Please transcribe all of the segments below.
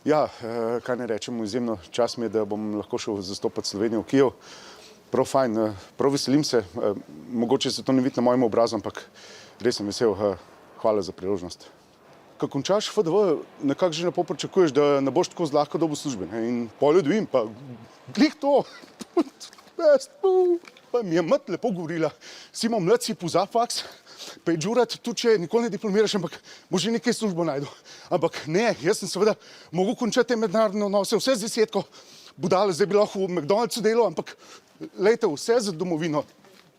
Ja, kaj ne rečem, izjemno čast mi je, da bom lahko šel zastopati Slovenijo v Kijev. Prav fajn, prav veselim se. Mogoče se to ne vidi na mojem obrazu, ampak res sem vesel. Hvala za priložnost. Ko končaš FDV, nekako že lepo pričakuješ, da ne boš tako zlahka dobil službe. In pol dobim, pa glih to, pa mi je mat lepo govorila. Si imel mlad, si pozab faks, pa je džurat, tudi če nikoli ne diplomiraš, ampak boš že nekaj službo najdel. Ampak ne, jaz sem seveda mogel končati te mednarodne odnose, vse z 10, budale, zdaj bi lahko v McDonald'su delal, ampak lejte, vse za domovino.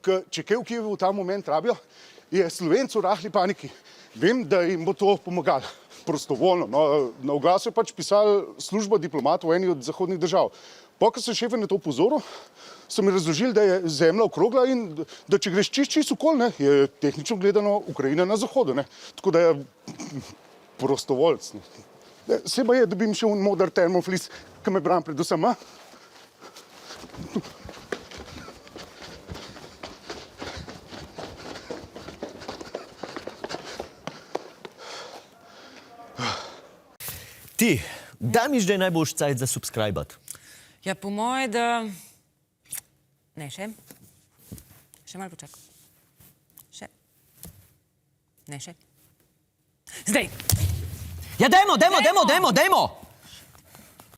Če kaj v Kijevu v ta moment rabijo, je Slovencu v rahli paniki. Vem, da jim bo to pomagalo, prostovoljno. Na oglasu je pač pisal služba diplomatov v eni od zahodnih držav. Ko sem šefe na to pozoril, so mi razložili, da je zemlja okrogla in da če greš čist okoli, je tehnično gledano Ukrajina na zahodu. Tako da je prostovoljc. Seba je, da bi mi še moder termoflis, ki me bram predvsem. Ti, da mi zdaj najboljš cajt za subscribat? Ja, po moje, da... Ne, še. Še malo počakaj. Še. Ne, še. Zdaj! Ja, dajmo!